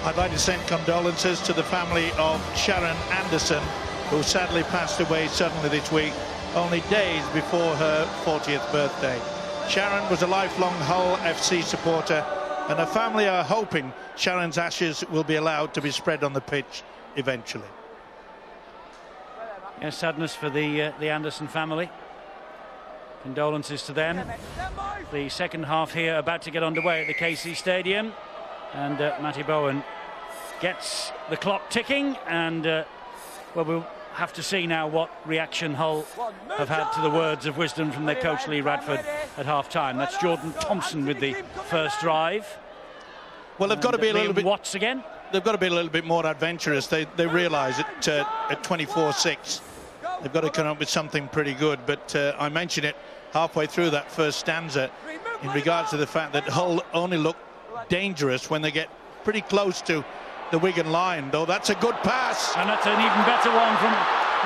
I'd like to send condolences to the family of Sharon Anderson, who sadly passed away suddenly this week, only days before her 40th birthday. Sharon was a lifelong Hull FC supporter, and her family are hoping Sharon's ashes will be allowed to be spread on the pitch eventually. Yes, sadness for the Anderson family. Condolences to them. The second half here about to get underway at the KC Stadium, and Matty Bowen gets the clock ticking, and well, we'll have to see now what reaction Hull have had to the words of wisdom from their coach Lee Radford at half-time. That's Jordan Thompson with the first drive. Well, they've got to be a little bit... Watts again. They've got to be a little bit more adventurous. They realise at 24-6 they've got to come up with something pretty good. But I mentioned it halfway through that first stanza in regards to the fact that Hull only look dangerous when they get pretty close to the Wigan line, though. That's a good pass, and that's an even better one from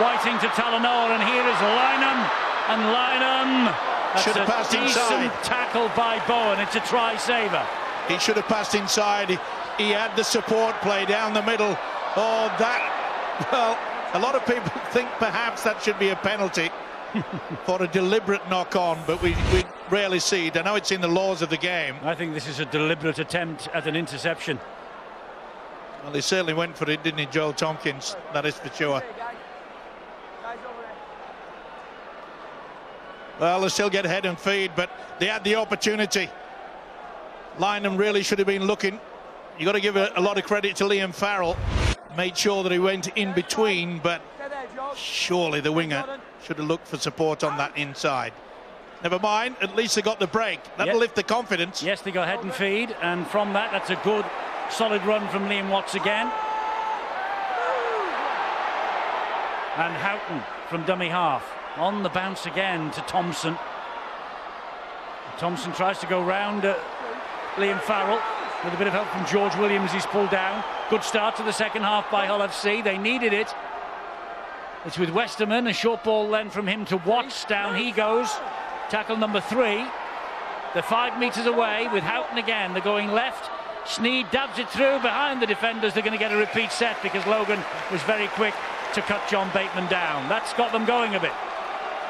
Whiting to Talanoa, and here is Lynham, and Lynham, should have passed inside. Tackle by Bowen. It's a try saver. He should have passed inside. He had the support play down the middle. Oh, that, well, a lot of people think perhaps that should be a penalty for a deliberate knock-on, but we rarely see it. I know it's in the laws of the game. I think this is a deliberate attempt at an interception. Well, he certainly went for it, didn't he, Joel Tompkins? That is for sure. Well, they still get head and feed, but they had the opportunity. Lynham really should have been looking. You've got to give a lot of credit to Liam Farrell. Made sure that he went in between, but surely the winger should have looked for support on that inside. Never mind, at least they got the break. That'll lift the confidence. Yes, they got head and feed, and from that, that's a good, solid run from Liam Watts again. And Houghton from dummy half. On the bounce again to Thompson. Thompson tries to go round Liam Farrell. With a bit of help from George Williams, he's pulled down. Good start to the second half by Hull FC. They needed it. It's with Westerman, a short ball then from him to Watts. Down he goes. Tackle number 3. They're 5 metres away with Houghton again. They're going left. Sneed dabs it through behind the defenders. They're going to get a repeat set because Logan was very quick to cut John Bateman down. That's got them going a bit.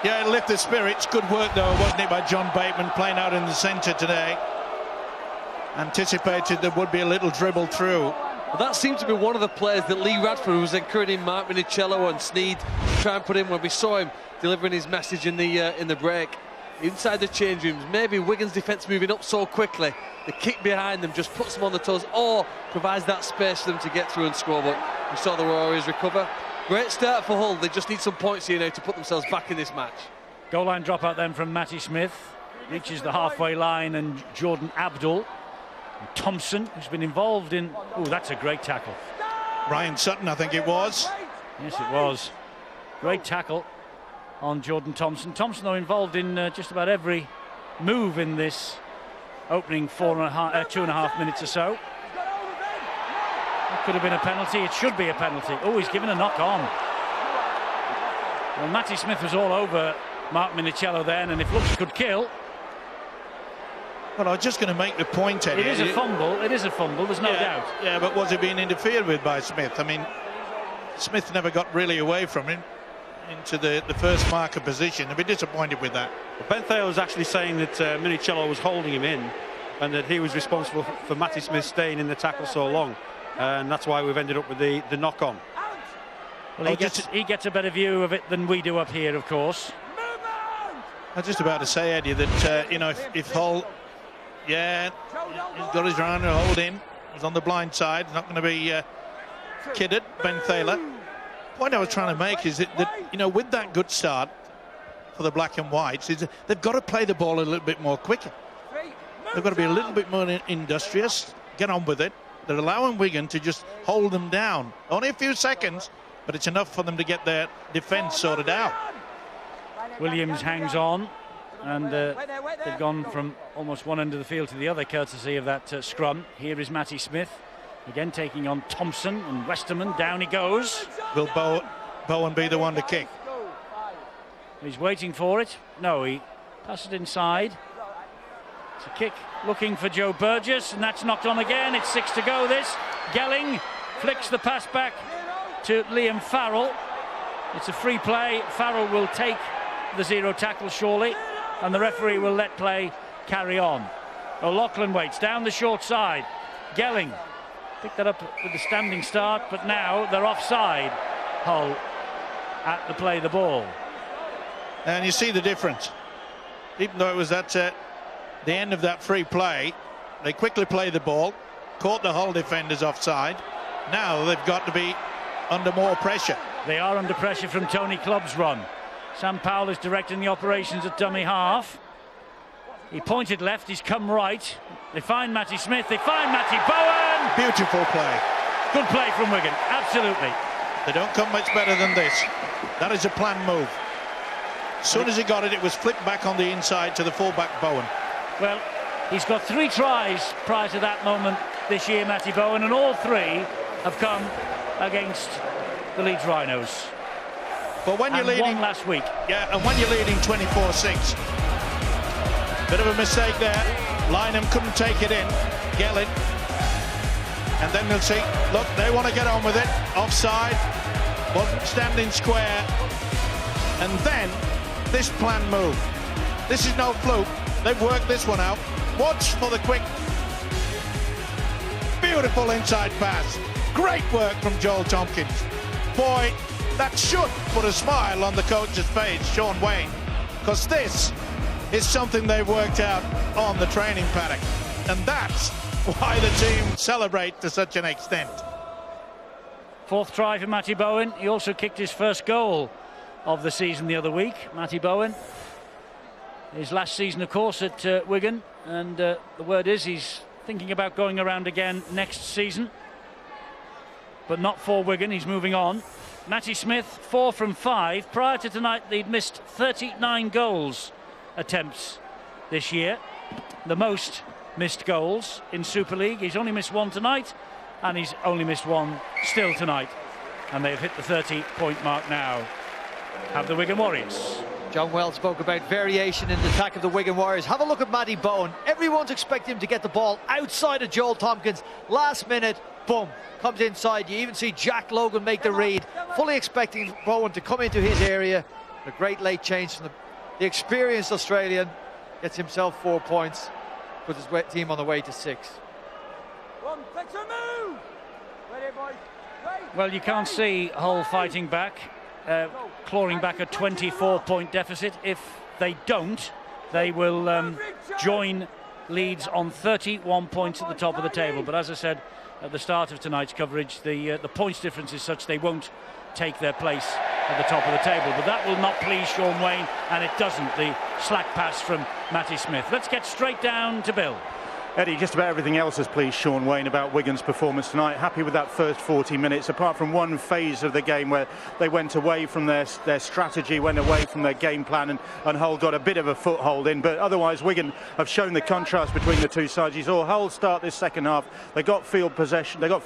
Yeah, it lifted the spirits. Good work, though, wasn't it, by John Bateman, playing out in the centre today. Anticipated there would be a little dribble through. Well, that seemed to be one of the players that Lee Radford was encouraging Mark Minicello and Sneed to try and put in when we saw him delivering his message in the break. Inside the change rooms, maybe Wigan's defence moving up so quickly, the kick behind them just puts them on the toes or provides that space for them to get through and score. But we saw the Warriors recover. Great start for Hull. They just need some points here now to put themselves back in this match. Goal line dropout then from Matty Smith. Reaches the halfway line, and Jordan Abdul. And Thompson, who's been involved in... Oh, that's a great tackle. Ryan Sutton, I think it was. Yes, it was. Great tackle on Jordan Thompson. Thompson, though, involved in just about every move in this opening 2.5 minutes or so. That could have been a penalty. It should be a penalty. Oh, he's given a knock on. Well, Matty Smith was all over Mark Minicello then, and if looks could kill... Well, I was just going to make the point, Eddie. It is a fumble. It is a fumble, there's no doubt. Yeah, but was it being interfered with by Smith? I mean, Smith never got really away from him into the first marker position. I'd be disappointed with that. Well, Ben Thayer was actually saying that Minicello was holding him in and that he was responsible for Matty Smith staying in the tackle so long. And that's why we've ended up with the knock-on. Well, he gets a better view of it than we do up here, of course. I was just about to say, Eddie, that, you know, if Hull... Yeah, he's got his round and hold in. He's on the blind side. He's not going to be kidded, Ben Thaler. The point I was trying to make is that, you know, with that good start for the black and whites, is they've got to play the ball a little bit more quicker. They've got to be a little bit more industrious, get on with it. They're allowing Wigan to just hold them down. Only a few seconds, but it's enough for them to get their defence sorted out. Williams hangs on. And they've gone from almost one end of the field to the other, courtesy of that scrum. Here is Matty Smith, again taking on Thompson and Westerman. Down he goes. Will Bowen be the one to kick? He's waiting for it. No, he passes it inside. It's a kick looking for Joe Burgess, and that's knocked on again. It's 6 to go this. Gelling flicks the pass back to Liam Farrell. It's a free play. Farrell will take the 0 tackle surely, and the referee will let play carry on. O'Loughlin waits down the short side. Gelling picked that up with the standing start, but now they're offside. Hull at the play the ball. And you see the difference. Even though it was at the end of that free play, they quickly play the ball, caught the Hull defenders offside. Now they've got to be under more pressure. They are under pressure from Tony Clubb's run. Sam Powell is directing the operations at dummy half. He pointed left, he's come right. They find Matty Smith, they find Matty Bowen. Beautiful play. Good play from Wigan, absolutely. They don't come much better than this. That is a planned move. As soon as he got it, it was flicked back on the inside to the fullback Bowen. Well, he's got 3 tries prior to that moment this year, Matty Bowen, and all 3 have come against the Leeds Rhinos. But when you're leading, one last week. Yeah, and when you're leading 24-6, bit of a mistake there. Lynham couldn't take it in. Gelling. And then they'll see, look, they want to get on with it. Offside. Wasn't standing square. And then this planned move. This is no fluke. They've worked this one out. Watch for the quick. Beautiful inside pass. Great work from Joel Tompkins. Boy, that should put a smile on the coach's face, Sean Wayne, because this is something they've worked out on the training paddock, and that's why the team celebrate to such an extent. 4th try for Matty Bowen. He also kicked his first goal of the season the other week. Matty Bowen, his last season of course at Wigan, and the word is he's thinking about going around again next season, but not for Wigan. He's moving on. Matty Smith, 4 from 5. Prior to tonight they'd missed 39 goals attempts this year, the most missed goals in Super League. He's only missed 1 tonight, and he's only missed 1 still tonight, and they've hit the 30-point mark now, have the Wigan Warriors. John Wells spoke about variation in the attack of the Wigan Warriors. Have a look at Matty Bowen. Everyone's expecting him to get the ball outside of Joel Tompkins. Last minute, boom, comes inside. You even see Jack Logan make the read, fully expecting Bowen to come into his area. A great late change from the experienced Australian. Gets himself 4 points, puts his team on the way to 6. Well, you can't see Hull fighting back, clawing back a 24-point deficit. If they don't, they will join Leeds on 31 points at the top of the table. But as I said at the start of tonight's coverage, the points difference is such they won't take their place at the top of the table. But that will not please Sean Wayne, and it doesn't. The slack pass from Matty Smith. Let's get straight down to Bill. Eddie, just about everything else has pleased Sean Wayne about Wigan's performance tonight. Happy with that first 40 minutes, apart from one phase of the game where they went away from their strategy, went away from their game plan, and Hull got a bit of a foothold in. But otherwise, Wigan have shown the contrast between the two sides. You saw Hull start this second half. They got field possession, they got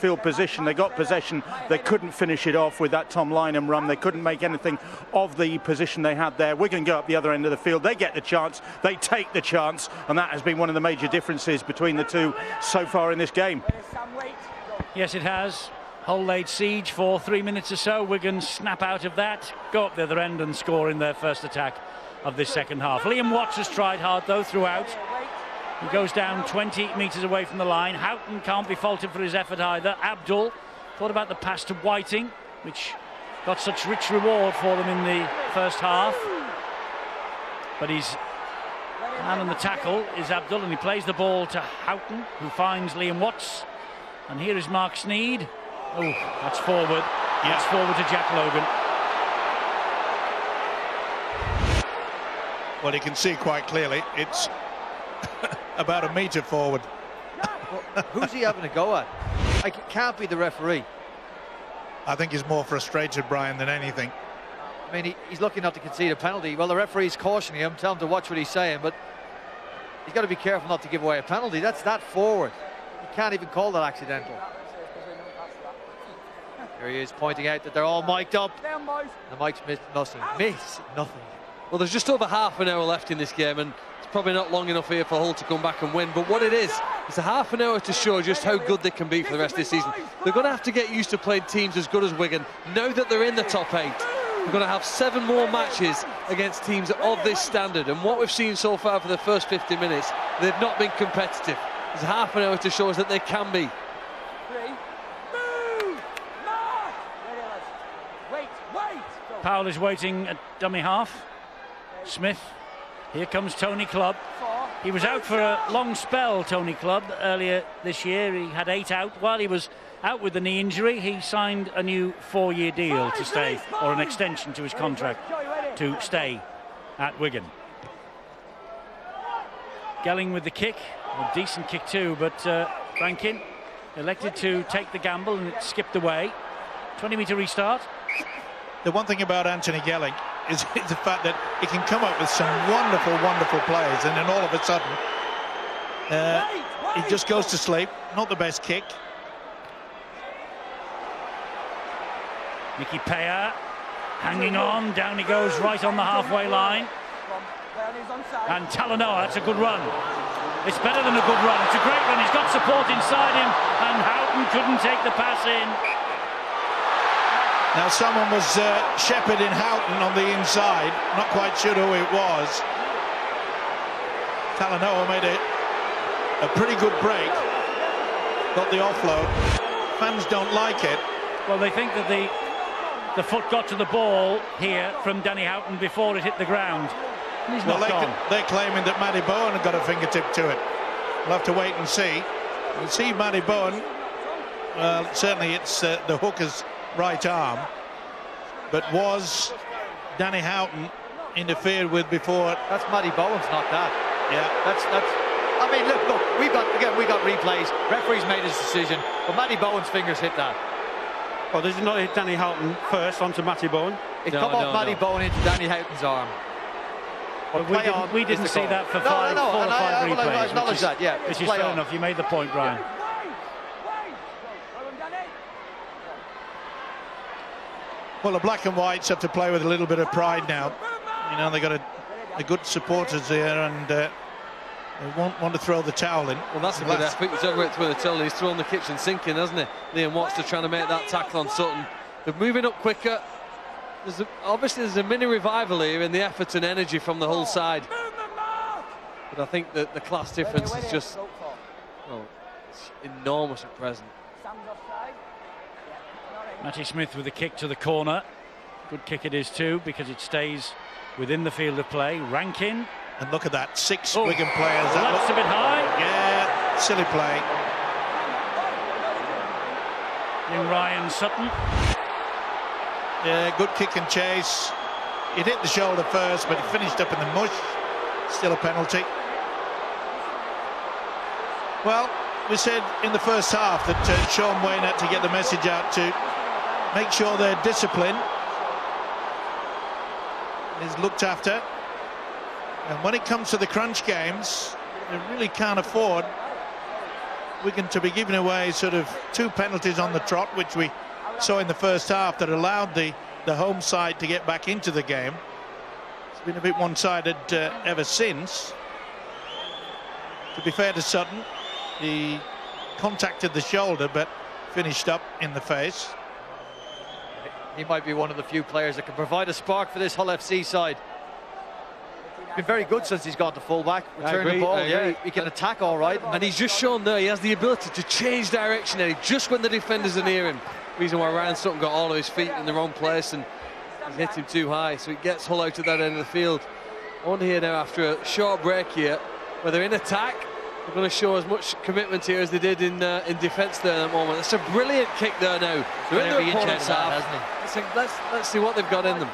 possession. They couldn't finish it off with that Tom Lynham run. They couldn't make anything of the position they had there. Wigan go up the other end of the field. They get the chance. They take the chance, and that has been one of the major differences between the two so far in this game. Yes, it has. Hull laid siege for 3 minutes or so. Wigan snap out of that, go up the other end and score in their first attack of this second half. Liam Watts has tried hard though throughout. He goes down 20 metres away from the line. Houghton can't be faulted for his effort either. Abdul thought about the pass to Whiting, which got such rich reward for them in the first half, but he's man on the tackle is Abdul, and he plays the ball to Houghton, who finds Liam Watts. And here is Mark Sneed. Oh, that's forward. Yeah. That's forward to Jack Logan. Well, you can see quite clearly it's about a metre forward. Well, who's he having a go at? It can't be the referee. I think he's more frustrated, Brian, than anything. I mean, he's lucky not to concede a penalty. Well, the referee's cautioning him, telling him to watch what he's saying, but he's got to be careful not to give away a penalty. That's that forward. You can't even call that accidental. Here he is pointing out that they're all mic'd up. The mic's missed nothing. Well, there's just over half an hour left in this game, and it's probably not long enough here for Hull to come back and win. But what it is, it's a half an hour to show just how good they can be for the rest of the season. They're going to have to get used to playing teams as good as Wigan. Now that they're in the top 8, we're going to have 7 more matches against teams of this standard. And what we've seen so far for the first 50 minutes, they've not been competitive. There's half an hour to show us that they can be. Powell is waiting at dummy half. Smith. Here comes Tony Clubb. He was out for a long spell, Tony Clubb, earlier this year. He had 8 out. While he was out with the knee injury, he signed a new 4-year deal to stay, or an extension to his contract to stay at Wigan. Gelling with the kick, a decent kick too, but Rankin elected to take the gamble and it skipped away. 20-metre restart. The one thing about Anthony Gelling is the fact that he can come up with some wonderful, wonderful plays, and then all of a sudden he just goes to sleep. Not the best kick. Mickey Paya hanging on, down he goes right on the halfway line. And Talanoa, that's a good run. It's better than a good run, it's a great run. He's got support inside him, and Houghton couldn't take the pass in. Now someone was shepherding Houghton on the inside, not quite sure who it was. Talanoa made a pretty good break, got the offload. Fans don't like it. Well, they think that the foot got to the ball here from Danny Houghton before it hit the ground. And he's not gone. They're claiming that Matty Bowen had got a fingertip to it. We'll have to wait and see. We'll see Matty Bowen. Well, certainly it's the hooker's right arm, but was Danny Houghton interfered with before? That's Matty Bowen's, not that. Yeah, that's. I mean, look, we got replays. Referee's made his decision, but Matty Bowen's fingers hit that. Well, does it not hit Danny Houghton first onto Matty Bowen? It come off Matty Bowen into Danny Houghton's arm. But we didn't see that for 4 or 5 replays. I acknowledge that, yeah. Which is fair enough. You made the point, Brian. Well, the black and whites have to play with a little bit of pride now. You know, they got a good supporters here, and they won't want to throw the towel in. Well, that's a good effort. He's over it through the towel. He's thrown the kitchen sink in, hasn't he? Liam Watts to trying to make that tackle on Sutton. They're moving up quicker. Obviously, there's a mini revival here in the effort and energy from the whole side. But I think that the class difference is just, well, it's enormous at present. Matty Smith with a kick to the corner. Good kick it is too, because it stays within the field of play. Rankin. And look at that, 6 Wigan players. Well, that's a bit high. Yeah, silly play. In Ryan Sutton. Yeah, good kick and chase. It hit the shoulder first, but it finished up in the mush. Still a penalty. Well, we said in the first half that Sean Wayne had to get the message out to make sure their discipline is looked after. And when it comes to the crunch games, they really can't afford Wigan to be giving away sort of 2 penalties on the trot, which we saw in the first half, that allowed the home side to get back into the game. It's been a bit one-sided ever since. To be fair to Sutton, he contacted the shoulder but finished up in the face. He might be one of the few players that can provide a spark for this Hull FC side. He's been very good since he's gone to fullback, returning the ball. Yeah, he can attack all right. And he's just shown there he has the ability to change direction, Eddie, just when the defenders are near him. Reason why Ryan Sutton got all of his feet in the wrong place and he's hit him too high, so it gets Hull out at that end of the field. On here now after a short break here, where they're in attack. They're going to show as much commitment here as they did in defence there at the moment. That's a brilliant kick there now. They're in their opponent's half. Let's see what they've got in them.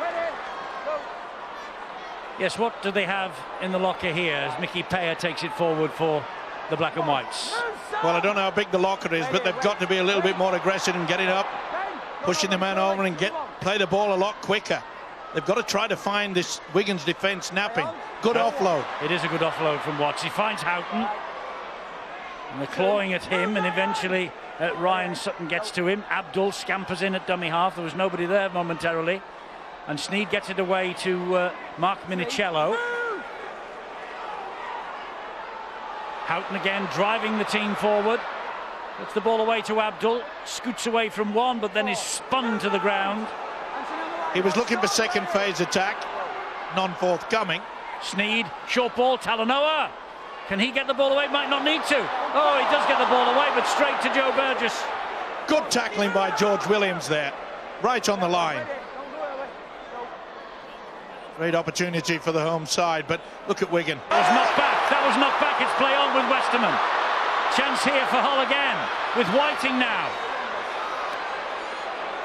Yes, what do they have in the locker here as Mickey Paya takes it forward for the black and whites? Well, I don't know how big the locker is, but they've got to be a little bit more aggressive and getting up, pushing the man over and play the ball a lot quicker. They've got to try to find this Wigan's defence napping. Good offload. It is a good offload from Watts. He finds Houghton. And they're clawing at him, and eventually Ryan Sutton gets to him. Abdul scampers in at dummy half. There was nobody there momentarily. And Sneed gets it away to Mark Minicello. Houghton again driving the team forward. Gets the ball away to Abdul. Scoots away from one, but then is spun to the ground. He was looking for second phase attack. None forthcoming. Sneed, short ball, Talanoa. Can he get the ball away? Might not need to. Oh, he does get the ball away, but straight to Joe Burgess. Good tackling by George Williams there. Right on the line. Great opportunity for the home side, but look at Wigan. That was knocked back. That was knocked back. It's play on with Westerman. Chance here for Hull again, with Whiting now.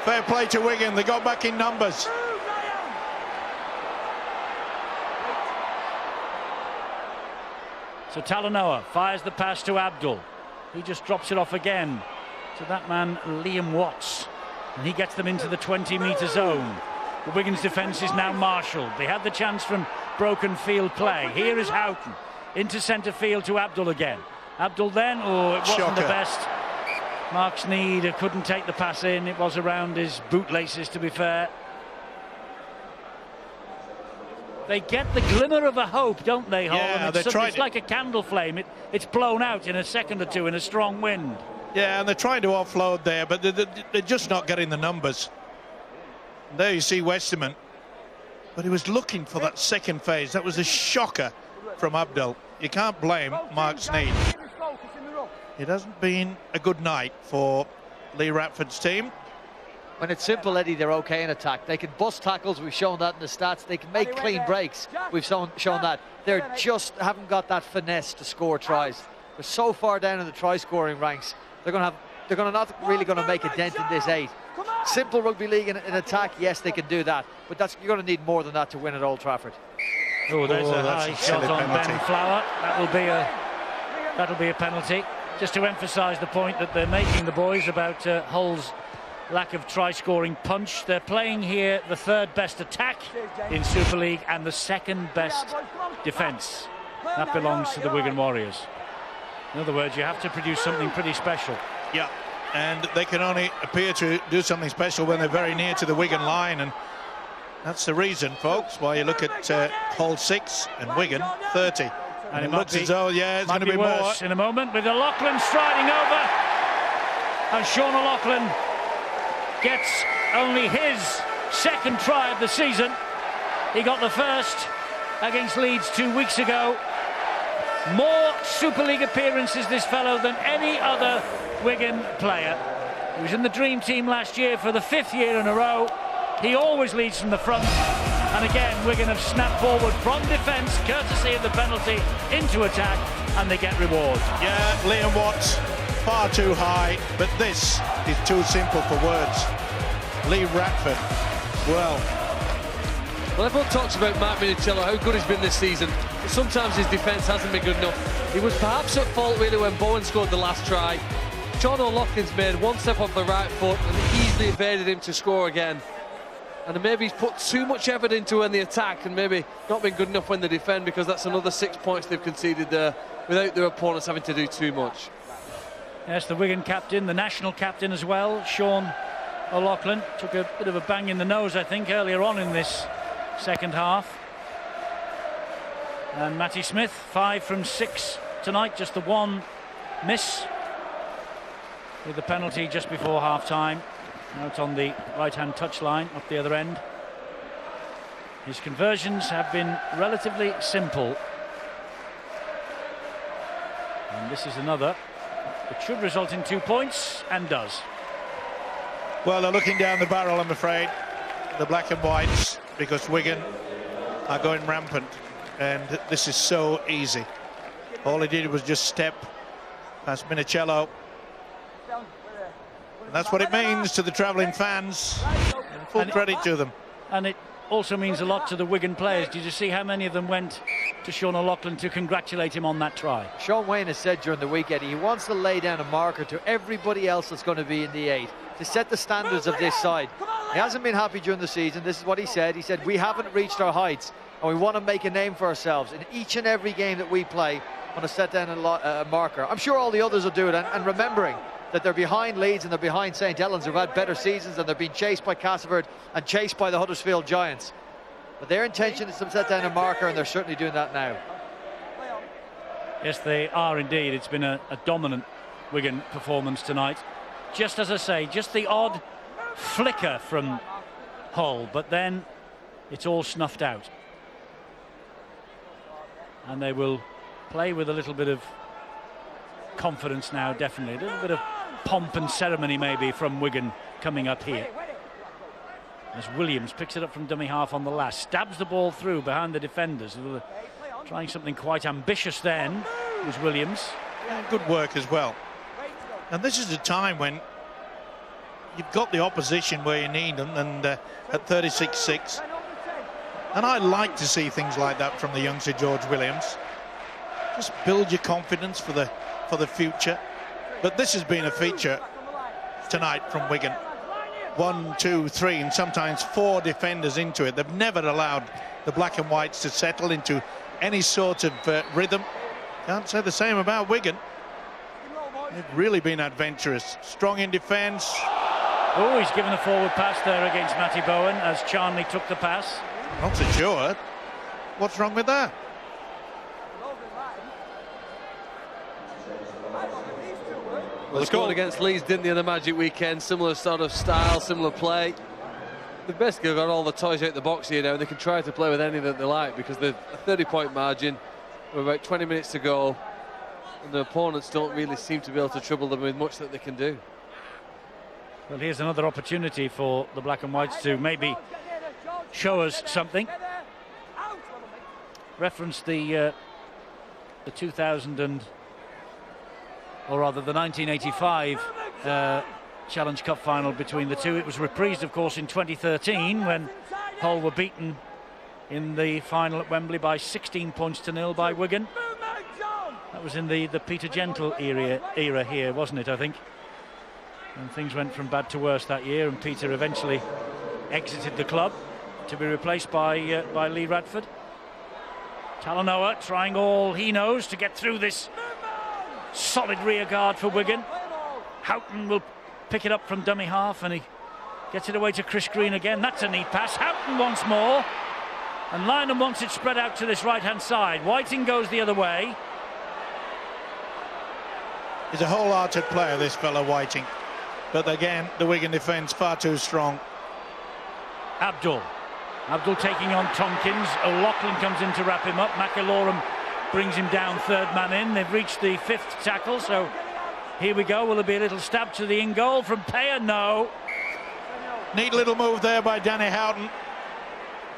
Fair play to Wigan. They got back in numbers. So Talanoa fires the pass to Abdul. He just drops it off again to that man Liam Watts, and he gets them into the 20-metre zone. The Wigan's defence is now marshalled. They had the chance from broken field play. Here is Houghton into centre field to Abdul again. Abdul then, oh, it wasn't the best. Mark Sneed couldn't take the pass in. It was around his bootlaces, to be fair. They get the glimmer of a hope, don't they, Hull? Yeah, it's like a candle flame. It's blown out in a second or two in a strong wind. Yeah, and they're trying to offload there, but they're just not getting the numbers. And there you see Westerman, but he was looking for that second phase. That was a shocker from Abdul. You can't blame Mark Sneed. It hasn't been a good night for Lee Ratford's team. When it's simple, Eddie, they're okay in attack. They can bust tackles. We've shown that in the stats. They can make clean breaks. We've shown that. They just haven't got that finesse to score tries. They're so far down in the try-scoring ranks. They're not really going to make a dent in this 8. Simple rugby league in attack, yes, they can do that. But you're going to need more than that to win at Old Trafford. Oh, there's a high shot on Ben Flower. That'll be a penalty. Just to emphasise the point that they're making, the boys, about Hull's lack of try-scoring punch. They're playing here the third best attack in Super League and the second best defence. That belongs to the Wigan Warriors. In other words, you have to produce something pretty special. Yeah, and they can only appear to do something special when they're very near to the Wigan line, and that's the reason, folks, why you look at Hull 6 and Wigan 30. And it looks as though, it's going to be more. In a moment, with O'Loughlin striding over, and Sean O'Loughlin gets only his second try of the season. He got the first against Leeds 2 weeks ago. More Super League appearances, this fellow, than any other Wigan player. He was in the Dream Team last year for the 5th year in a row. He always leads from the front. And again, Wigan have snapped forward from defence, courtesy of the penalty, into attack, and they get reward. Yeah, Liam Watts, far too high, but this is too simple for words. Lee Ratford, well, everyone talks about Mark Minicello, how good he's been this season. But sometimes his defence hasn't been good enough. He was perhaps at fault really when Bowen scored the last try. Sean O'Loughlin's made one step off the right foot and easily evaded him to score again. And maybe he's put too much effort into when the attack and maybe not been good enough when they defend, because that's another 6 points they've conceded there without their opponents having to do too much. Yes, the Wigan captain, the national captain as well, Sean O'Loughlin, took a bit of a bang in the nose, I think, earlier on in this second half. And Matty Smith, 5 from 6 tonight, just the one miss, with the penalty just before half-time. Out on the right-hand touchline, up the other end. His conversions have been relatively simple. And this is another. It should result in 2 points, and does. well, they're looking down the barrel, I'm afraid, the black and whites, because Wigan are going rampant, and this is so easy. All he did was just step past Minicello. And that's what it means to the travelling fans. And full credit to them. And it also means a lot to the Wigan players. Did you see how many of them went to Sean O'Loughlin to congratulate him on that try? Sean Wayne has said during the week, Eddie, he wants to lay down a marker to everybody else that's going to be in the 8 to set the standards of this side. He hasn't been happy during the season. This is what he said. He said, we haven't reached our heights and we want to make a name for ourselves. In each and every game that we play, want to set down a marker. I'm sure all the others will do it, and remembering that they're behind Leeds and they're behind St Helens, who've had better seasons, and they're being chased by Castleford and chased by the Huddersfield Giants. But their intention is to set down a marker, and they're certainly doing that now. Yes, they are indeed. It's been a dominant Wigan performance tonight. Just as I say, just the odd flicker from Hull, but then it's all snuffed out. And they will play with a little bit of confidence now, definitely. A little bit of pomp and ceremony maybe from Wigan coming up here. As Williams picks it up from dummy half on the last, stabs the ball through behind the defenders. Trying something quite ambitious then was Williams. Yeah, good work as well. And this is a time when you've got the opposition where you need them, and at 36-6. And I like to see things like that from the youngster George Williams. Just build your confidence for the future. But this has been a feature tonight from Wigan. 1, 2, 3, and sometimes 4 defenders into it. They've never allowed the black and whites to settle into any sort of rhythm. Can't say the same about Wigan. They've really been adventurous. Strong in defence. Oh, he's given a forward pass there against Matty Bowen as Charnley took the pass. Not so sure. What's wrong with that? Well, they scored against Leeds, didn't they, on the Magic weekend? Similar sort of style, similar play. They've basically got all the toys out the box here now, and they can try to play with any that they like, because they're a 30-point margin with about 20 minutes to go, and the opponents don't really seem to be able to trouble them with much that they can do. Well, here's another opportunity for the black and whites to maybe show us something. Reference the 1985 Challenge Cup final between the two. It was reprised, of course, in 2013 when Hull were beaten in the final at Wembley by 16 points to 0 by Wigan. That was in the Peter Gentle era here, wasn't it, I think? And things went from bad to worse that year, and Peter eventually exited the club to be replaced by Lee Radford. Talanoa trying all he knows to get through this solid rear guard for Wigan. Houghton will pick it up from dummy half, and he gets it away to Chris Green again. That's a neat pass. Houghton once more, and Lynham wants it spread out to this right-hand side. Whiting goes the other way. He's a wholehearted player, this fellow Whiting. But again, the Wigan defence far too strong. Abdul taking on Tompkins. O'Loughlin comes in to wrap him up. McIlorum brings him down, third man in. They've reached the 5th tackle, so here we go. Will there be a little stab to the in goal from Payer? No. Neat little move there by Danny Houghton.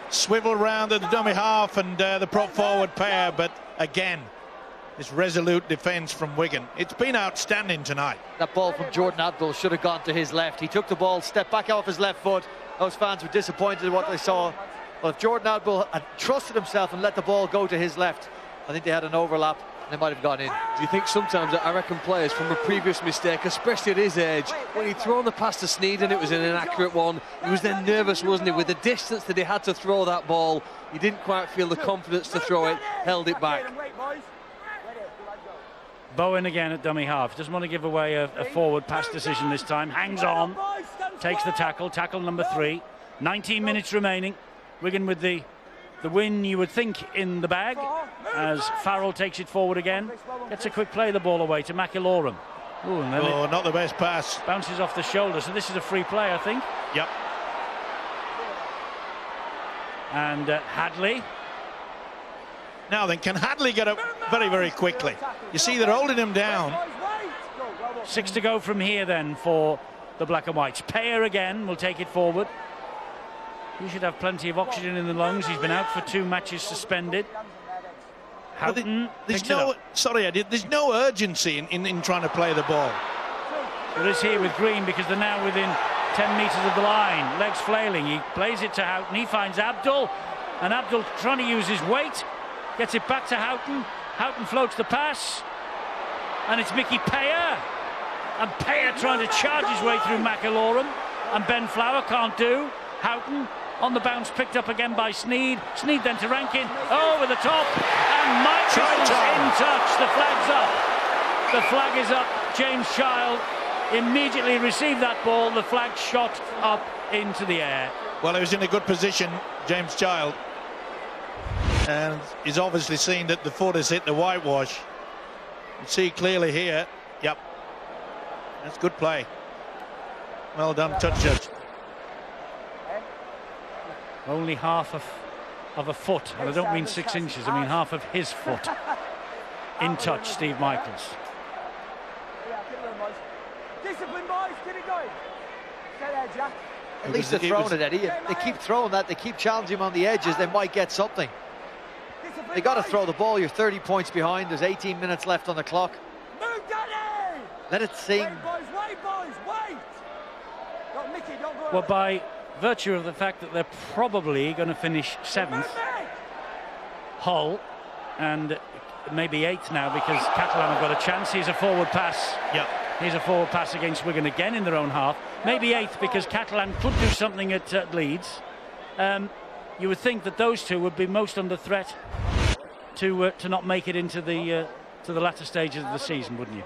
Swivel round at the dummy half, and the prop forward Payer, but again, this resolute defence from Wigan. It's been outstanding tonight. That ball from Jordan Abdul should have gone to his left. He took the ball, stepped back off his left foot. Those fans were disappointed in what they saw. But if Jordan Abdul had trusted himself and let the ball go to his left, I think they had an overlap and they might have gone in. Do you think sometimes, I reckon players from a previous mistake, especially at his age, when he'd thrown the pass to Sneed and it was an inaccurate one, he was then nervous, wasn't he? With the distance that he had to throw that ball, he didn't quite feel the confidence to throw it, held it back. Bowen again at dummy half. Doesn't want to give away a forward pass decision this time. Hangs on. Takes the tackle. Tackle number 3. 19 minutes remaining. Wigan with the win, you would think, in the bag, as Farrell takes it forward again. Gets a quick play the ball away to McIlorum. Ooh, and then not the best pass. Bounces off the shoulder. So this is a free play, I think. Yep. And Hadley. Now then, can Hadley get up very, very quickly? You see, they're holding him down. 6 to go from here then for the black and whites. Payer again will take it forward. He should have plenty of oxygen in the lungs. He's been out for 2 matches suspended. Houghton there's no urgency in trying to play the ball. There is here with Green, because they're now within 10 metres of the line. Legs flailing. He plays it to Houghton. He finds Abdul, and Abdul trying to use his weight. Gets it back to Houghton. Houghton floats the pass, and it's Mickey Payer. And Payer trying to charge his way through McIlorum, and Ben Flower can't do. Houghton on the bounce, picked up again by Sneed. Sneed then to Rankin, over the top, and Michael's in touch. The flag's up. The flag is up. James Child immediately received that ball, the flag shot up into the air. Well, he was in a good position, James Child, and he's obviously seen that the foot has hit the whitewash. You see clearly here. Yep, that's good play. Well done, touch judge. Only half of a foot, and I don't mean 6 inches, I mean half of his foot. In touch, Steve Michaels. Discipline, boys, keep it going. Stay there, Jack. At least they're throwing it, Eddie. They keep throwing that, they keep challenging him on the edges, they might get something. They got to throw the ball. You're 30 points behind. There's 18 minutes left on the clock. Move, Danny! Let it sing. Wait, boys, wait! Don't Mickey, don't go. Well, by virtue of the fact that they're probably going to finish 7th, Hull, and maybe 8th now because Catalan have got a chance. Here's a forward pass. Yeah. Here's a forward pass against Wigan again in their own half. Maybe 8th because Catalan could do something at Leeds. You would think that those two would be most under threat to not make it into the latter stages of the season, wouldn't you?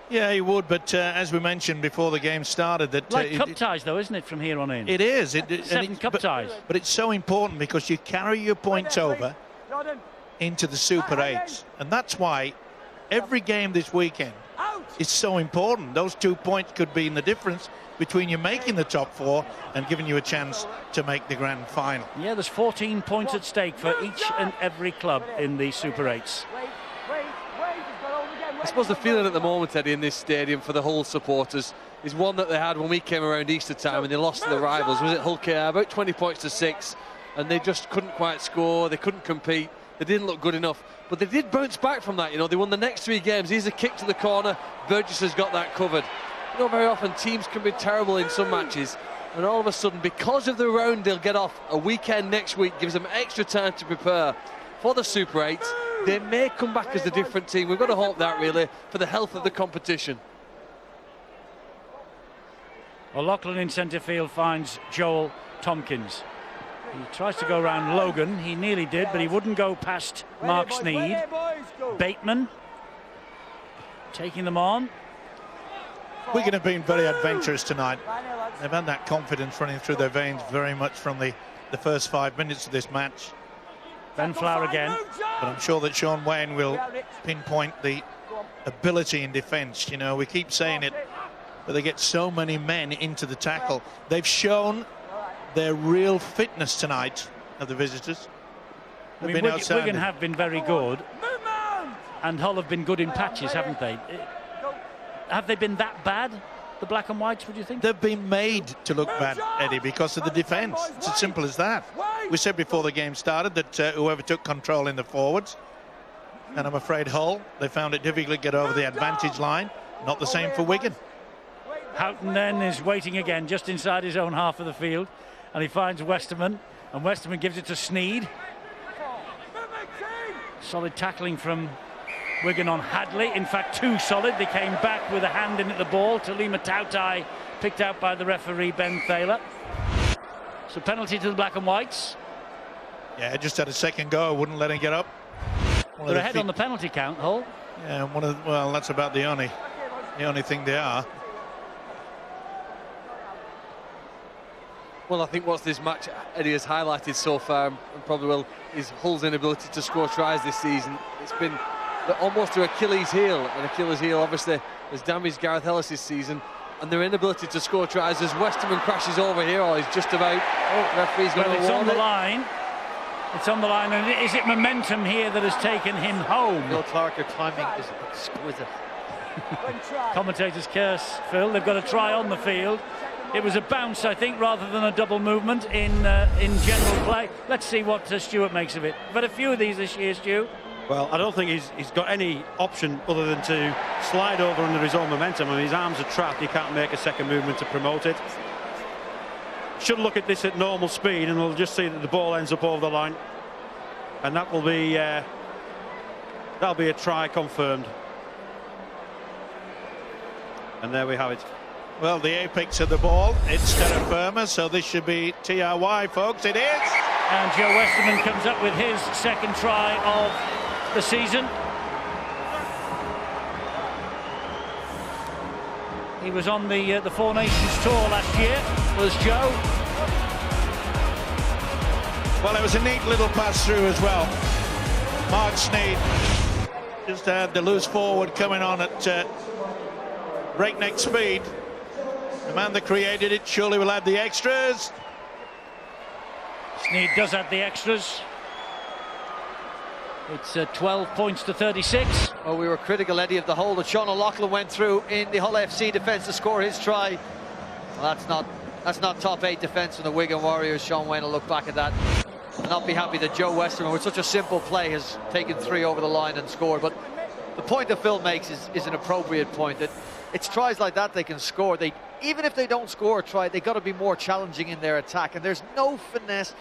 Yeah, he would, but as we mentioned before the game started, that like cup ties, though, isn't it, from here on in? It is. 7 cup ties. But it's so important because you carry your points over into the Super 8s, and that's why every game this weekend is so important. Those 2 points could be in the difference between you making the top 4 and giving you a chance to make the grand final. Yeah, there's 14 points at stake for each and every club in the Super 8s. I suppose the feeling at the moment, Eddie, in this stadium for the Hull supporters is one that they had when we came around Easter time and they lost to the rivals. Was it Hull KR? About 20 points to 6, and they just couldn't quite score. They couldn't compete. They didn't look good enough, but they did bounce back from that. You know, they won the next 3 games. Here's a kick to the corner. Burgess has got that covered. You know, very often teams can be terrible in some matches, and all of a sudden, because of the round they'll get off, a weekend next week gives them extra time to prepare for the Super 8. They may come back as a different team. We've got to hope that, really, for the health of the competition. Well, Lachlan in centre field finds Joel Tompkins. He tries to go around Logan. He nearly did, but he wouldn't go past Mark Sneed. Bateman taking them on. Wigan have been very adventurous tonight. They've had that confidence running through their veins very much from the first 5 minutes of this match. Ben Flower again. But I'm sure that Sean Wayne will pinpoint the ability in defence. You know, we keep saying it, but they get so many men into the tackle. They've shown their real fitness tonight of the visitors. I mean, Wigan have been very good, and Hull have been good in patches, haven't they? Have they been that bad, the black and whites, would you think? They've been made to look bad, Eddie, because of the defence. It's as simple as that. We said before the game started that whoever took control in the forwards, and I'm afraid Hull, they found it difficult to get over the advantage line. Not the same for Wigan. Houghton then is waiting again just inside his own half of the field, and he finds Westerman, and Westerman gives it to Sneed. Solid tackling from Wigan on Hadley, in fact 2 solid. They came back with a hand in at the ball. Talima Tautai picked out by the referee Ben Thaler. So penalty to the black and whites. Yeah, just had a second go, wouldn't let him get up. They're ahead on the penalty count, Hull. Yeah, well, that's about the only thing they are. Well, I think what this match, Eddie, has highlighted so far, and probably will, is Hull's inability to score tries this season. It's been almost their Achilles heel, and Achilles heel obviously has damaged Gareth Ellis' season, and their inability to score tries as Westerman crashes over here, or he's just about. Oh, the referee's going to award it. It's on the line. It's on the line, and is it momentum here that has taken him home? Bill Clark, your timing is exquisite. Commentators curse, Phil. They've got a try on the field. It was a bounce, I think, rather than a double movement in general play. Let's see what Stuart makes of it. But a few of these this year, Stu. Well, I don't think he's got any option other than to slide over under his own momentum. I mean, his arms are trapped. He can't make a second movement to promote it. Should look at this at normal speed, and we'll just see that the ball ends up over the line, and that will be that'll be a try confirmed. And there we have it. Well, the apex of the ball, it's terra firma, so this should be TRY, folks. It is. And Joe Westerman comes up with his second try of the season. He was on the Four Nations tour last year, was Joe. Well, it was a neat little pass through as well. Mark Sneyd just had the loose forward coming on at breakneck speed. The man that created it surely will add the extras. Sneyd does add the extras. It's 12 points to 36. Well, we were critical, Eddie, of the hole that Sean O'Loughlin went through in the Hull FC defence to score his try. Well, that's not top 8 defence from the Wigan Warriors. Sean Wayne will look back at that and not be happy that Joe Westerman, with such a simple play, has taken 3 over the line and scored. But the point that Phil makes is an appropriate point, that it's tries like that they can score. Even if they don't score a try, they've got to be more challenging in their attack, and there's no finesse,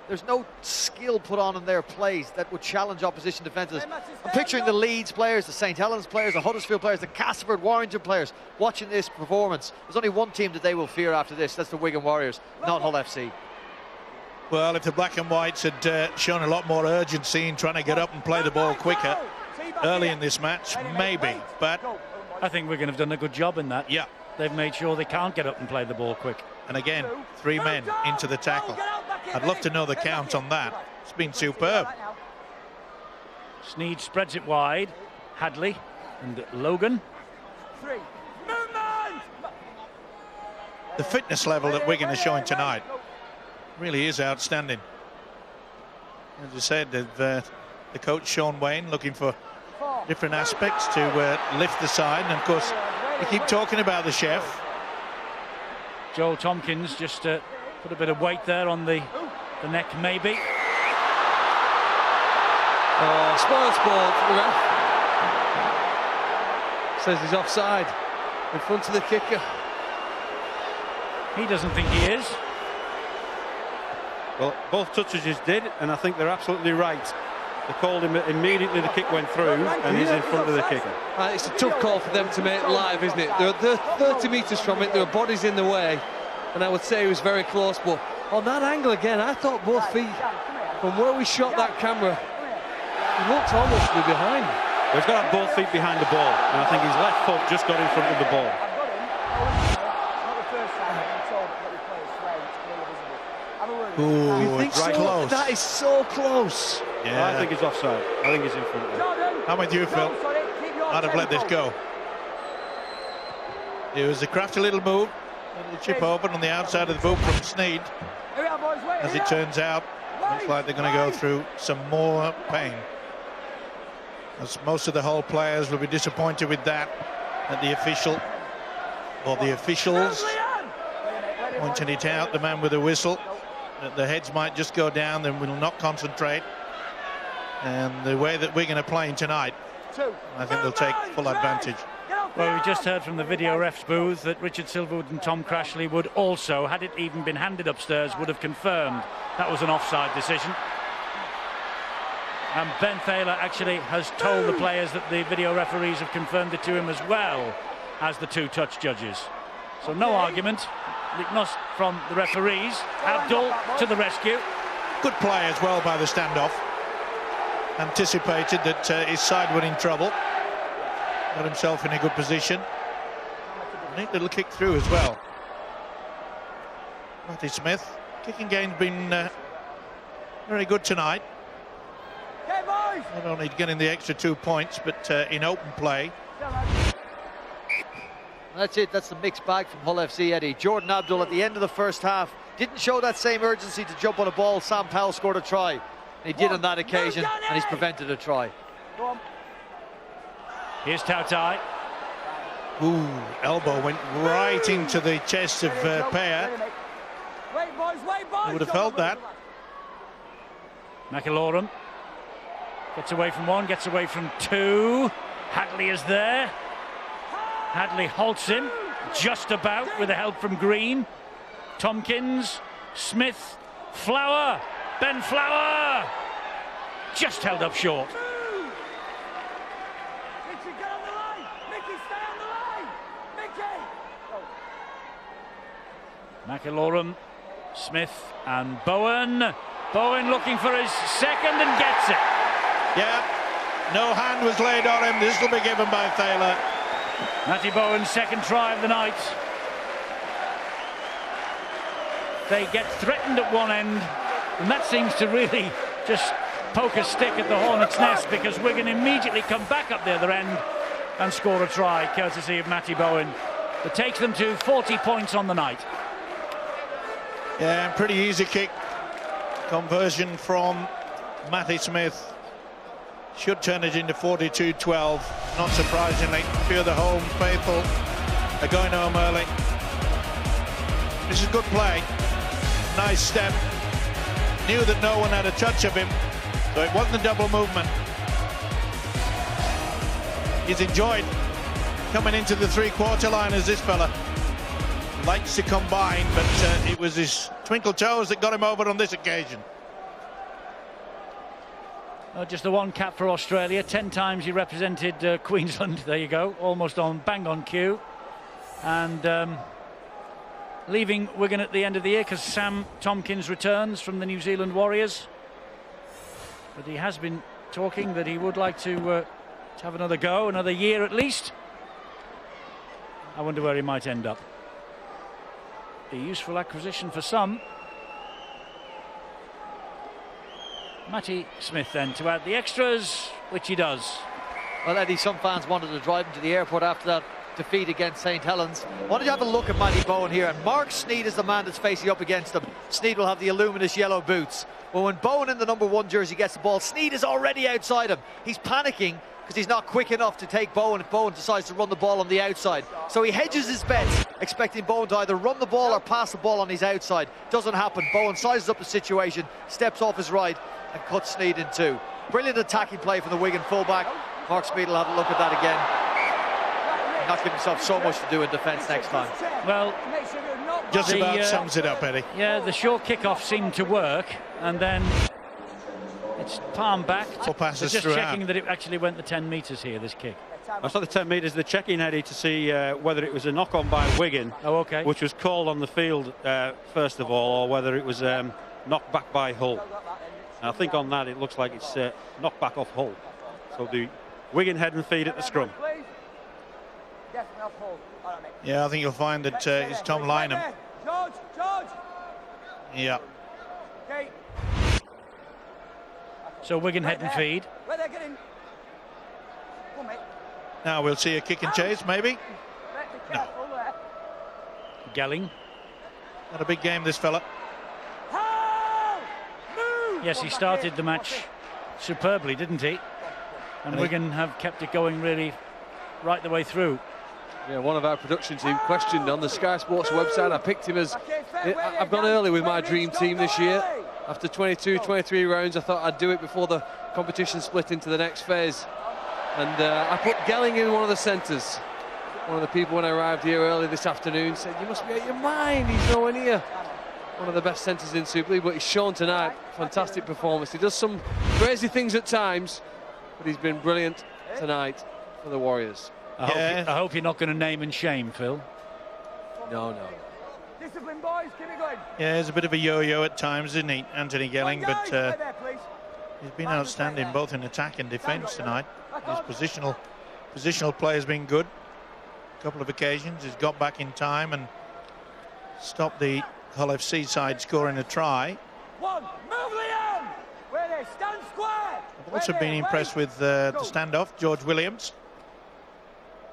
there's no skill put on in their plays that would challenge opposition defences. I'm picturing the Leeds players, the St Helens players, the Huddersfield players, the Castleford, Warrington players watching this performance. There's only one team that they will fear after this, that's the Wigan Warriors, not Hull FC. Well, if the black and whites had shown a lot more urgency in trying to get up and play the ball quicker early in this match, maybe, but I think Wigan have done a good job in that. Yeah. They've made sure they can't get up and play the ball quick. And again, 3 men into the tackle. I'd love to know the count on that. It's been superb. Sneyd spreads it wide. Hadley and Logan. The fitness level that Wigan is showing tonight really is outstanding. As I said, the coach Sean Wayne looking for different aspects to lift the side, and of course we keep talking about the chef. Joel Tompkins just put a bit of weight there on the neck, maybe. Oh, spoiled sport for the ref. Says he's offside in front of the kicker. He doesn't think he is. Well, both touches did, and I think they're absolutely right. They called him immediately, the kick went through, and he's in front of the kicker. It's a tough call for them to make live, isn't it? They're 30 metres from it, there were bodies in the way, and I would say he was very close, but on that angle again, I thought both feet, from where we shot that camera, he looked almost to be behind. Well, he's got to have both feet behind the ball, and I think his left foot just got in front of the ball. Ooh, think right so? close. That is so close. Yeah. I think he's offside. I think he's in front of him. I'm with you, Phil. I'd have let this go. It was a crafty little move. A little chip open on the outside of the boot from Sneyd. As it turns out, looks like they're going to go through some more pain. As most of the Hull players will be disappointed with that, that the official, or the officials, pointing it out, the man with the whistle, that the heads might just go down, then will not concentrate. And the way that Wigan are playing tonight, I think they'll take full advantage. Well, we just heard from the video ref's booth that Richard Silverwood and Tom Crashley would also, had it even been handed upstairs, would have confirmed that was an offside decision. And Ben Thaler actually has told the players that the video referees have confirmed it to him as well as the 2 touch judges. So no argument, not from the referees. Abdul to the rescue. Good play as well by the standoff. Anticipated that his side were in trouble. Got himself in a good position. Neat little kick through as well. Matty Smith. Kicking game's been very good tonight. Not only getting the extra 2 points, but in open play. That's it, that's the mixed bag from Hull FC, Eddie. Jordan Abdul at the end of the first half didn't show that same urgency to jump on a ball. Sam Powell scored a try. And he did on that occasion, and he's prevented a try. Here's Tautai. Ooh, elbow went right into the chest of Pear. I would have felt that. McIlorum gets away from 1, gets away from 2. Hadley is there. Hadley halts him just about with the help from Green. Tompkins, Smith, Flower, Ben Flower just held up short. McIlorum, Smith and Bowen. Bowen looking for his second and gets it. Yeah, no hand was laid on him. This will be given by Thaler. Matty Bowen's second try of the night. They get threatened at one end, and that seems to really just poke a stick at the Hornets' nest, because Wigan immediately come back up the other end and score a try, courtesy of Matty Bowen. That takes them to 40 points on the night. Yeah, pretty easy kick. Conversion from Matty Smith. Should turn it into 42-12. Not surprisingly, a few of the home faithful are going home early. This is good play. Nice step. Knew that no one had a touch of him, so it wasn't a double movement. He's enjoyed coming into the three-quarter line as this fella. Likes to combine, but it was his twinkle toes that got him over on this occasion. Oh, just the one cap for Australia. 10 times he represented Queensland. There you go, almost on bang on cue. And leaving Wigan at the end of the year because Sam Tompkins returns from the New Zealand Warriors. But he has been talking that he would like to have another go, another year at least. I wonder where he might end up. A useful acquisition for some. Matty Smith then to add the extras, which he does. Well, Eddie, some fans wanted to drive him to the airport after that defeat against St Helens. Why don't you have a look at Matty Bowen here? And Mark Sneed is the man that's facing up against him. Sneed will have the luminous yellow boots. But when Bowen in the number 1 jersey gets the ball, Sneed is already outside him. He's panicking because he's not quick enough to take Bowen if Bowen decides to run the ball on the outside. So he hedges his bets, expecting Bowen to either run the ball or pass the ball on his outside. Doesn't happen. Bowen sizes up the situation, steps off his right and cuts Sneed in two. Brilliant attacking play from the Wigan fullback. Mark Sneed will have a look at that again. Not give himself so much to do in defence next time. Well, just about sums it up, Eddie. Yeah, the short kickoff seemed to work, and then it's palm back. Passes just throughout. checking that it actually went the 10 metres here, this kick. I saw the 10 metres, the check-in, Eddie, to see whether it was a knock-on by Wigan, which was called on the field first of all, or whether it was knocked back by Hull. And I think on that it looks like it's knocked back off Hull. So the Wigan head and feet at the scrum. Yeah, I think you'll find that it's Tom Lynham. Yeah. So Wigan head and feed. Now we'll see a kick and chase, maybe. No. Gelling. Not a big game, this fella. Yes, he started the match superbly, didn't he? And Wigan have kept it going really right the way through. Yeah, one of our production team questioned on the Sky Sports website. I picked him as... I've gone early with my dream team this year. After 22, 23 rounds, I thought I'd do it before the competition split into the next phase. And I put Gelling in one of the centres. One of the people when I arrived here early this afternoon said, "You must be out of your mind, he's nowhere near one of the best centres in Super League," but he's shown tonight, fantastic performance. He does some crazy things at times, but he's been brilliant tonight for the Warriors. I hope you're not going to name and shame, Phil. No. Discipline, boys, keep it going. Yeah, he's a bit of a yo-yo at times, isn't he, Anthony Gelling? But he's been outstanding both in attack and defence tonight. His positional play has been good. A couple of occasions he's got back in time and stopped the Hull FC side scoring a try. One, move Liam! Where they stand square! I've also been impressed with the standoff, George Williams.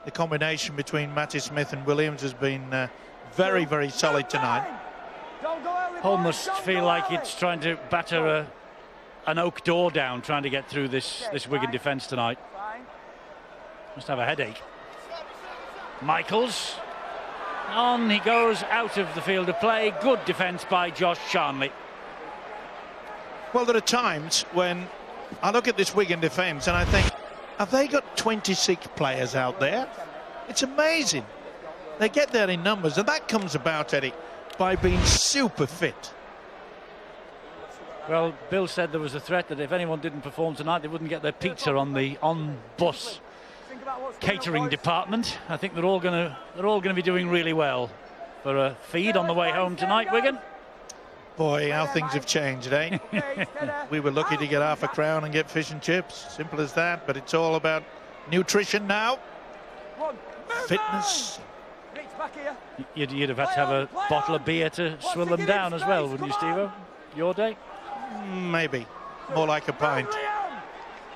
The combination between Matty Smith and Williams has been very, very solid tonight. Hull must feel like it's trying to batter an oak door down, trying to get through this Wigan defence tonight. Must have a headache. Michaels. On he goes out of the field of play. Good defence by Josh Charnley. Well, there are times when I look at this Wigan defence and I think, have they got 26 players out there? It's amazing. They get there in numbers, and that comes about, Eddie, by being super fit. Well, Bill said there was a threat that if anyone didn't perform tonight, they wouldn't get their pizza on the on-bus catering department. I think they're all going to be doing really well for a feed on the way home tonight, Wigan. Boy, how things have changed, eh? We were lucky to get half a crown and get fish and chips. Simple as that. But it's all about nutrition now. fitness. You'd have had to have a bottle of beer to swill them down as well, wouldn't you, Steve-O? Your day? Maybe. More like a pint.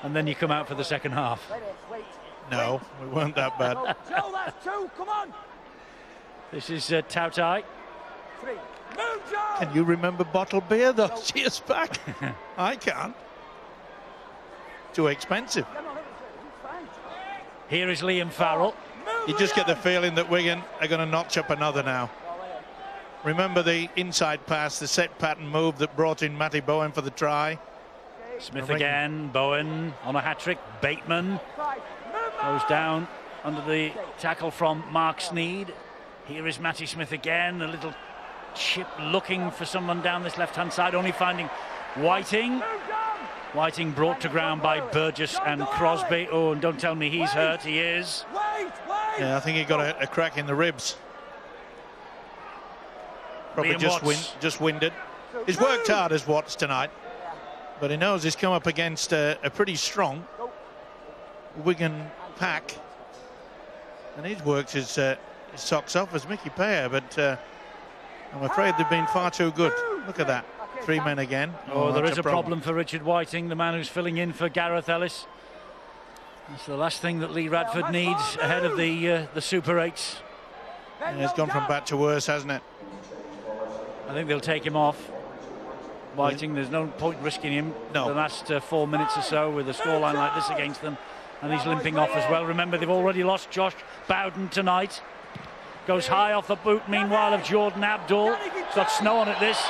And then you come out for the second half. No, we weren't that bad. Joe, that's 2. Come on. This is Tautai. 3. Move, Joe. Can you remember bottled beer those years back? I can't. Too expensive. Here is Liam Farrell. You just get the feeling that Wigan are going to notch up another now. Remember the inside pass, the set pattern move that brought in Matty Bowen for the try. Smith again, Bowen on a hat-trick. Bateman goes down under the tackle from Mark Sneed. Here is Matty Smith again, a little chip looking for someone down this left-hand side, only finding Whiting. Whiting brought to ground by Burgess and Crosby. Oh, and don't tell me he's hurt. He is. Yeah, I think he got a crack in the ribs. Probably just winded. He's worked hard as Watts tonight, but he knows he's come up against a pretty strong Wigan pack, and he's worked his socks off as Mickey Payer, but I'm afraid they've been far too good. Look at that. 3 men again. Oh, there is a problem for Richard Whiting, the man who's filling in for Gareth Ellis. It's the last thing that Lee Radford needs ahead of the Super 8s. Yeah, it's gone from bad to worse, hasn't it? I think they'll take him off. Whiting, there's no point risking him the last 4 minutes or so with a scoreline like this against them. And he's limping off as well. Remember, they've already lost Josh Bowden tonight. Goes high off the boot, meanwhile, of Jordan Abdul. It's got snow on it, this.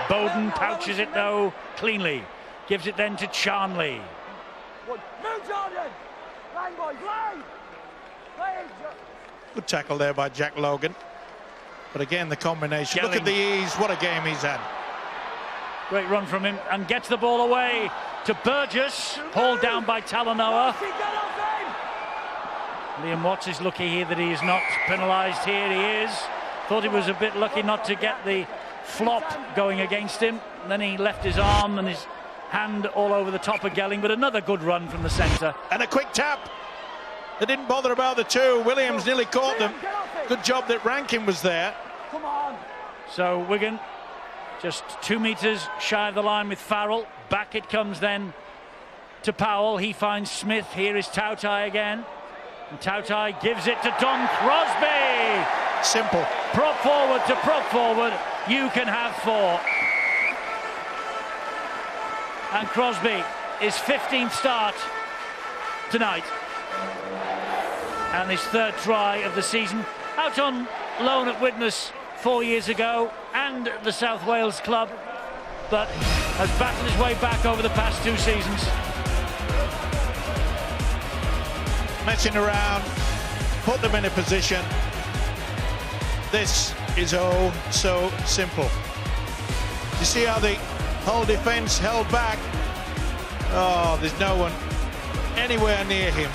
Bowden pouches it, though, cleanly. Gives it then to Charnley. Good tackle there by Jack Logan. But again, the combination. Look at the ease. What a game he's had. Great run from him, and gets the ball away to Burgess. Hauled down by Talanoa. Liam Watts is lucky here that he is not penalised here. He is. Thought he was a bit lucky not to get the flop going against him. And then he left his arm and his hand all over the top of Gelling, but another good run from the centre. And a quick tap. They didn't bother about the two. Williams nearly caught them. Good job that Rankin was there. Come on. So Wigan just 2 metres shy of the line with Farrell. Back it comes then to Powell. He finds Smith. Here is Tautai again. And Tautai gives it to Don Crosby. Simple. Prop forward to prop forward. You can have 4. And Crosby, his 15th start tonight. And his 3rd try of the season. Out on loan at Widnes 4 years ago and the South Wales club, but has battled his way back over the past 2 seasons. Messing around, put them in a position. This is oh so simple. You see how the whole defence held back? Oh, there's no one anywhere near him.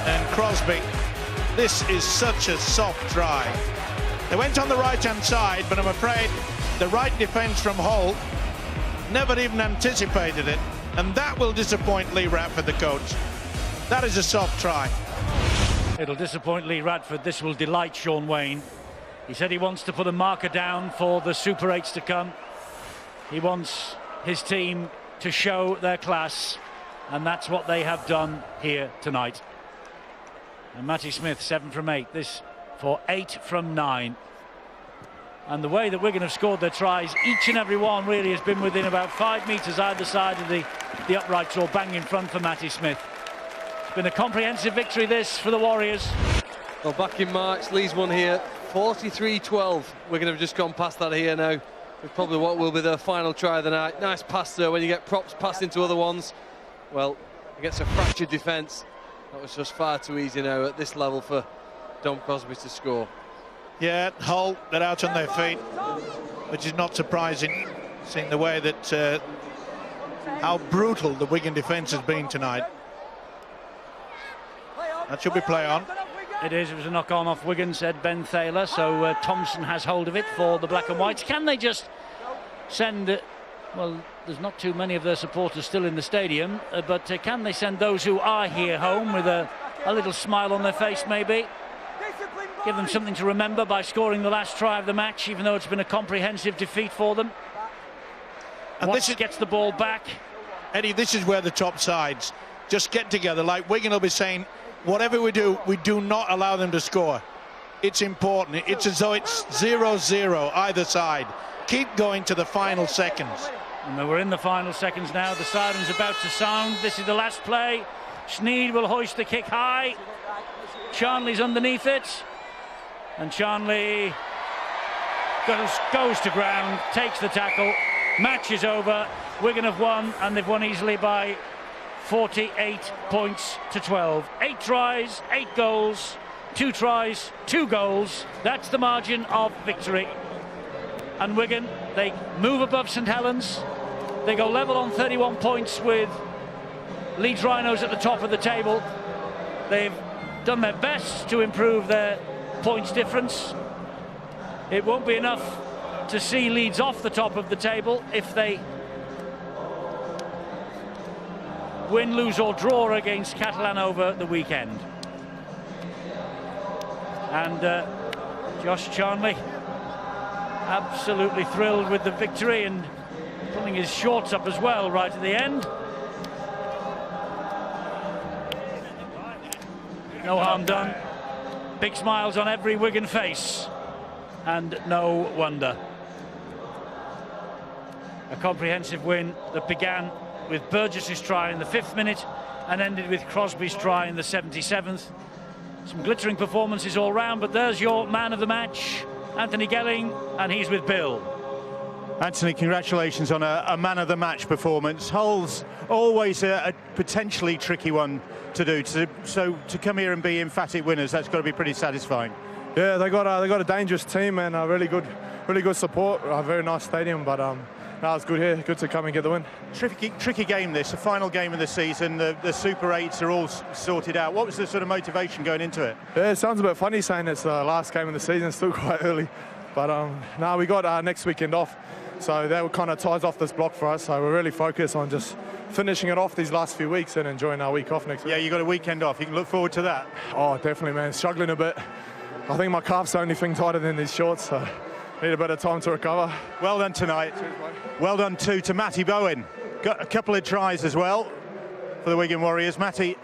And Crosby, this is such a soft try. They went on the right-hand side, but I'm afraid the right defence from Hull never even anticipated it. And that will disappoint Lee Radford, the coach. That is a soft try. It'll disappoint Lee Radford. This will delight Sean Wayne. He said he wants to put a marker down for the Super 8s to come. He wants his team to show their class, and that's what they have done here tonight. And Matty Smith, 7 from 8. This for 8 from 9. And the way that Wigan have scored their tries, each and every one really has been within about 5 metres either side of the uprights or bang in front for Matty Smith. It's been a comprehensive victory, this, for the Warriors. Well, back in March, Leeds won here 43-12. Wigan have just gone past that here now with probably what will be their final try of the night. Nice pass there when you get props passed into other ones. Well, against a fractured defence, that was just far too easy now at this level for Dom Crosby to score. Yeah, Hull, they're out on their feet, which is not surprising, seeing the way that how brutal the Wigan defence has been tonight. That should be play on. It is. It was a knock-on off Wigan, said Ben Thaler. So Thompson has hold of it for the Black and Whites. Can they just send... well, there's not too many of their supporters still in the stadium, but can they send those who are here home with a little smile on their face, maybe? give them something to remember by scoring the last try of the match, even though it's been a comprehensive defeat for them. And Watts gets the ball back. Eddie, this is where the top sides just get together. Like Wigan will be saying, whatever we do not allow them to score. It's important. It's as though it's 0-0 either side. Keep going to the final seconds. And we're in the final seconds now. The siren's about to sound. This is the last play. Sneed will hoist the kick high. Charnley's underneath it. And Charnley goes to ground, takes the tackle. Match is over. Wigan have won, and they've won easily by 48 points to 12. 8 tries, 8 goals, 2 tries, 2 goals. That's the margin of victory. And Wigan, they move above St Helens. They go level on 31 points with Leeds Rhinos at the top of the table. They've done their best to improve their points difference. It won't be enough to see Leeds off the top of the table if they win, lose or draw against Catalan over the weekend. And Josh Charnley absolutely thrilled with the victory and pulling his shorts up as well right at the end. No harm done. Big smiles on every Wigan face, and no wonder. A comprehensive win that began with Burgess's try in the 5th minute and ended with Crosby's try in the 77th. Some glittering performances all round, but there's your man of the match, Anthony Gelling, and he's with Bill. Anthony, congratulations on a man of the match performance. Hull's always a potentially tricky one to do, so to come here and be emphatic winners, that's got to be pretty satisfying. Yeah, they got a dangerous team and a really good support. A very nice stadium, but no, it's good here. Good to come and get the win. Tricky game this, a final game of the season. The Super 8s are all sorted out. What was the sort of motivation going into it? Yeah, it sounds a bit funny saying it's the last game of the season. It's still quite early, but no, we got next weekend off, so that kind of ties off this block for us. So we're really focused on just finishing it off these last few weeks and enjoying our week off next week. Yeah, you got a weekend off. You can look forward to that. Oh, definitely, man. Struggling a bit. I think my calf's the only thing tighter than these shorts, so need a bit of time to recover. Well done tonight. Cheers, well done too to Matty Bowen. Got a couple of tries as well for the Wigan Warriors. Matty,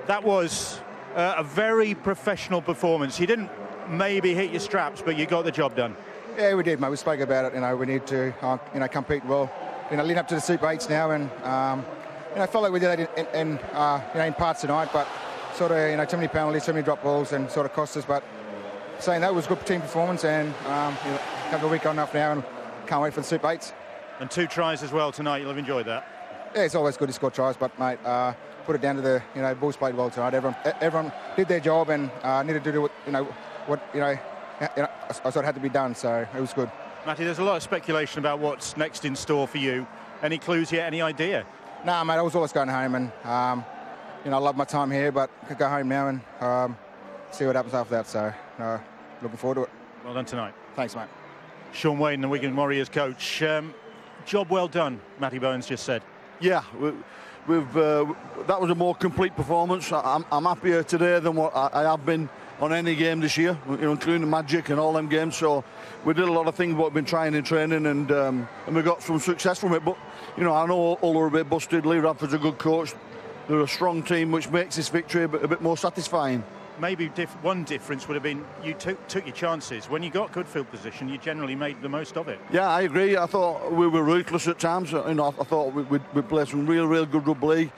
that was a very professional performance. You didn't maybe hit your straps, but you got the job done. Yeah, we did, mate. We spoke about it. You know, we need to, compete well. You know, leading up to the Super 8s now, and felt like we did that in parts tonight, but sort of, too many penalties, too many drop balls, and sort of cost us. But saying that was a good team performance, and have a week on off now, and can't wait for the Super 8s. And 2 tries as well tonight. You'll have enjoyed that. Yeah, it's always good to score tries, but mate, put it down to the Bulls played well tonight. Everyone did their job and needed to do what I sort of had to be done. So it was good. Matty, there's a lot of speculation about what's next in store for you. Any clues yet? Any idea? Nah, mate. I was always going home, and I love my time here, but I could go home now and see what happens after that. So looking forward to it. Well done tonight. Thanks, mate. Sean Wayne, the Wigan Warriors coach. Job well done, Matty Bowen's just said. Yeah, that was a more complete performance. I'm happier today than what I have been on any game this year, including the Magic and all them games. So we did a lot of things what we've been trying in training, and we got some success from it. But I know all are a bit busted. Lee Radford's a good coach. They're a strong team, which makes this victory a bit more satisfying. Maybe one difference would have been you took your chances. When you got good field position, you generally made the most of it. Yeah, I agree. I thought we were ruthless at times. I thought we played some real good rugby.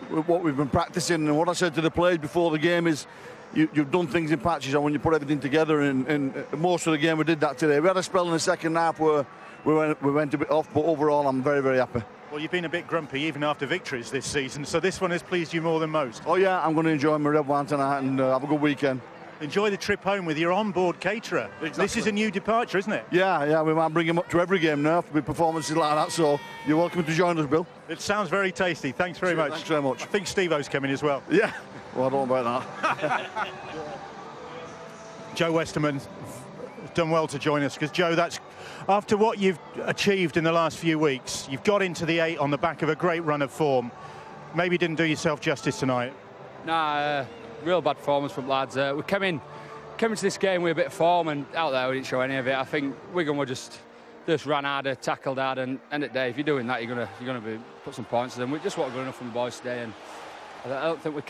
What we've been practicing, and what I said to the players before the game is, you've done things in patches, and when you put everything together, and most of the game we did that today. We had a spell in the second half where we went a bit off, but overall I'm very happy. Well, you've been a bit grumpy even after victories this season, so this one has pleased you more than most. Oh yeah, I'm going to enjoy my red wine tonight and have a good weekend. Enjoy the trip home with your on-board caterer. Exactly. This is a new departure, isn't it? Yeah, we might bring him up to every game now with performances like that, so you're welcome to join us, Bill. It sounds very tasty. Thanks very much. Thanks very much. I think Steve-O's coming as well. Yeah, well, I don't know about that. Joe Westerman done well to join us, because Joe, that's after what you've achieved in the last few weeks, you've got into the 8 on the back of a great run of form. Maybe didn't do yourself justice tonight. Nah, real bad performance from lads. We came in came into this game with a bit of form, and out there we didn't show any of it. I think Wigan were just ran harder, tackled harder, and end of the day, if you're doing that, you're gonna put some points to them. We just weren't good enough from the boys today, and I don't think we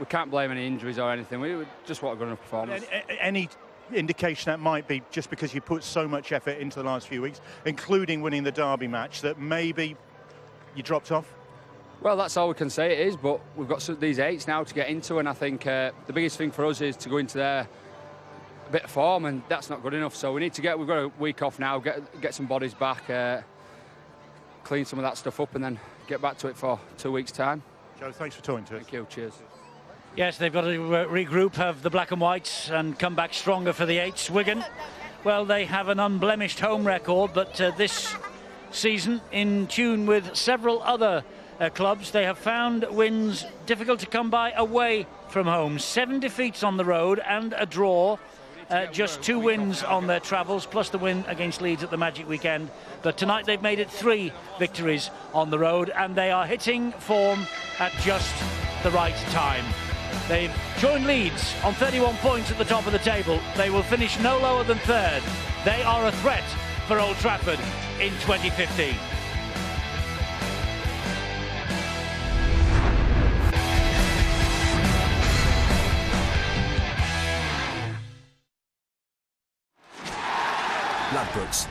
can't blame any injuries or anything. We just weren't good enough performance. Any indication that might be just because you put so much effort into the last few weeks, including winning the derby match, that maybe you dropped off? Well, that's all we can say it is, but we've got these 8s now to get into, and I think the biggest thing for us is to go into there a bit of form, and that's not good enough. So we've got a week off now, get some bodies back, clean some of that stuff up, and then get back to it for 2 weeks' time. Joe, thanks for talking to us. Thank you, cheers. Yes, they've got to regroup, have the black and whites, and come back stronger for the 8s. Wigan, well, they have an unblemished home record, but this season, in tune with several other clubs, they have found wins difficult to come by away from home. 7 defeats on the road and a draw. Just 2 wins on their travels, plus the win against Leeds at the Magic weekend. But tonight they've made it 3 victories on the road, and they are hitting form at just the right time. They've joined Leeds on 31 points at the top of the table. They will finish no lower than 3rd. They are a threat for Old Trafford in 2015. Ladbrokes,